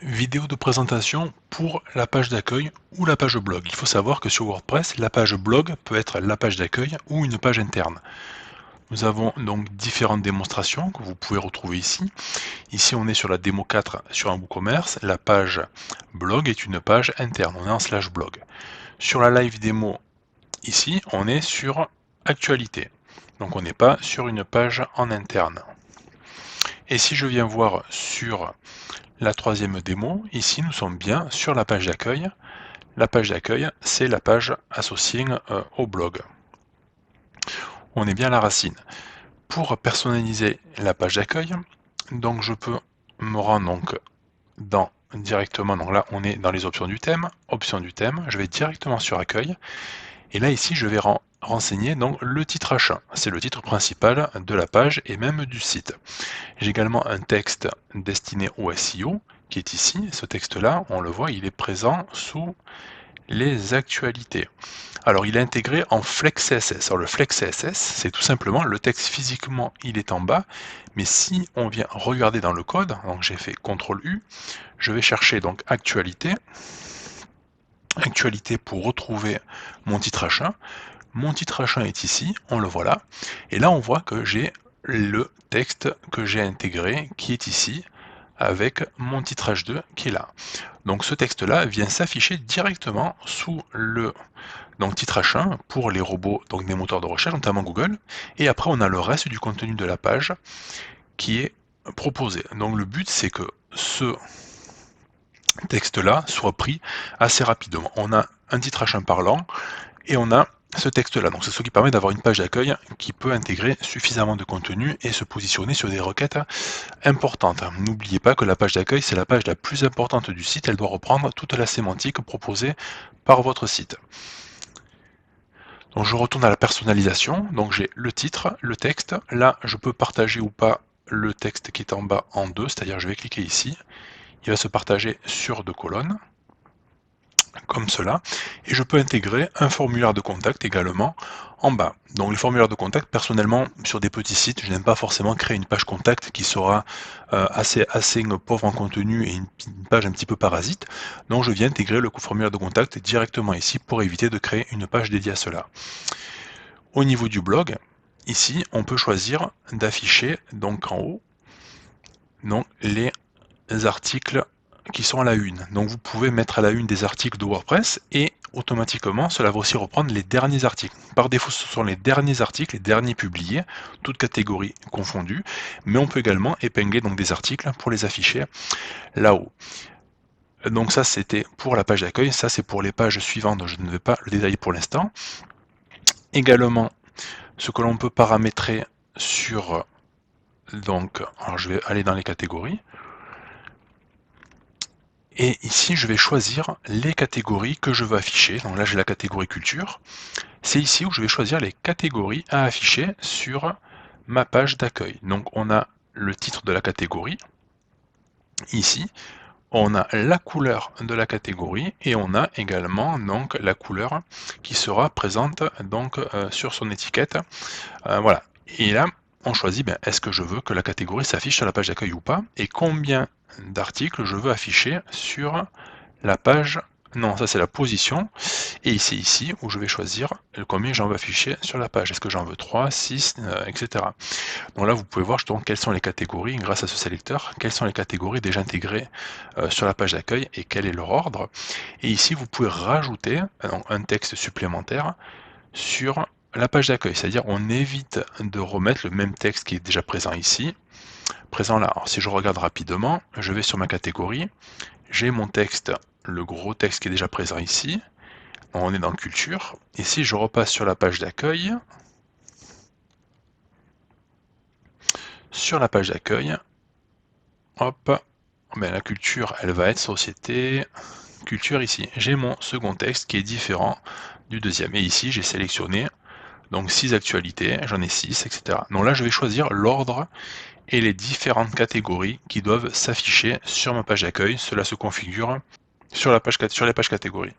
Vidéo de présentation pour la page d'accueil ou la page blog. Il faut savoir que sur WordPress, la page blog peut être la page d'accueil ou une page interne. Nous avons donc différentes démonstrations que vous pouvez retrouver ici. Ici, on est sur la démo 4 sur un WooCommerce. La page blog est une page interne, on est en slash blog. Sur la live démo, ici, on est sur actualité. Donc on n'est pas sur une page en interne. Et si je viens voir sur la troisième démo, ici nous sommes bien sur la page d'accueil. La page d'accueil, c'est la page associée au blog. On est bien à la racine. Pour personnaliser la page d'accueil, donc je peux me rendre directement, donc là on est dans les options du thème, je vais directement sur accueil, et là ici je vais renseigner donc le titre achat. C'est le titre principal de la page et même du site. J'ai également un texte destiné au SEO qui est ici. Ce texte-là, on le voit, il est présent sous les actualités. Alors il est intégré en Flex CSS. Alors le Flex CSS, c'est tout simplement le texte physiquement, il est en bas, mais si on vient regarder dans le code, donc j'ai fait CTRL U, je vais chercher donc actualité pour retrouver mon titre achat. Mon titre achat est ici, on le voit là, et là on voit que j'ai le texte que j'ai intégré qui est ici, avec mon titre H2 qui est là. Donc ce texte-là vient s'afficher directement sous le titre H1 pour les robots, donc des moteurs de recherche, notamment Google. Et après, on a le reste du contenu de la page qui est proposé. Donc le but, c'est que ce texte-là soit pris assez rapidement. On a un titre H1 parlant et on a ce texte-là. Donc c'est ce qui permet d'avoir une page d'accueil qui peut intégrer suffisamment de contenu et se positionner sur des requêtes importantes. N'oubliez pas que la page d'accueil, c'est la page la plus importante du site. Elle doit reprendre toute la sémantique proposée par votre site. Donc je retourne à la personnalisation. Donc j'ai le titre, le texte. Là, je peux partager ou pas le texte qui est en bas en deux, c'est-à-dire je vais cliquer ici. Il va se partager sur deux colonnes, comme cela, et je peux intégrer un formulaire de contact également en bas. Donc le formulaire de contact, personnellement, sur des petits sites, je n'aime pas forcément créer une page contact qui sera assez pauvre en contenu et une page un petit peu parasite. Donc je viens intégrer le formulaire de contact directement ici pour éviter de créer une page dédiée à cela. Au niveau du blog, ici, on peut choisir d'afficher donc en haut les articles qui sont à la une. Donc vous pouvez mettre à la une des articles de WordPress et automatiquement cela va aussi reprendre les derniers articles. Par défaut ce sont les derniers articles, les derniers publiés, toutes catégories confondues, mais on peut également épingler donc des articles pour les afficher là-haut. Donc ça c'était pour la page d'accueil, ça c'est pour les pages suivantes, je ne vais pas le détailler pour l'instant. Également ce que l'on peut paramétrer sur alors je vais aller dans les catégories. Et ici, je vais choisir les catégories que je veux afficher. Donc là, j'ai la catégorie culture. C'est ici où je vais choisir les catégories à afficher sur ma page d'accueil. Donc on a le titre de la catégorie. Ici, on a la couleur de la catégorie et on a également donc la couleur qui sera présente donc sur son étiquette. Voilà. Et là, on choisit est-ce que je veux que la catégorie s'affiche sur la page d'accueil ou pas et combien d'articles je veux afficher sur la page. Non, ça c'est la position. Et c'est ici où je vais choisir combien j'en veux afficher sur la page. Est-ce que j'en veux 3, 6, etc. Donc là, vous pouvez voir justement quelles sont les catégories, grâce à ce sélecteur, quelles sont les catégories déjà intégrées sur la page d'accueil et quel est leur ordre. Et ici, vous pouvez rajouter un texte supplémentaire sur la page d'accueil, c'est-à-dire on évite de remettre le même texte qui est déjà présent ici, présent là. Alors si je regarde rapidement, je vais sur ma catégorie, j'ai mon texte, le gros texte qui est déjà présent ici, on est dans culture, et si je repasse sur la page d'accueil, hop, la culture elle va être société, culture ici, j'ai mon second texte qui est différent du deuxième, et ici j'ai sélectionné donc 6 actualités, j'en ai 6, etc. Donc là, je vais choisir l'ordre et les différentes catégories qui doivent s'afficher sur ma page d'accueil. Cela se configure sur les pages catégories.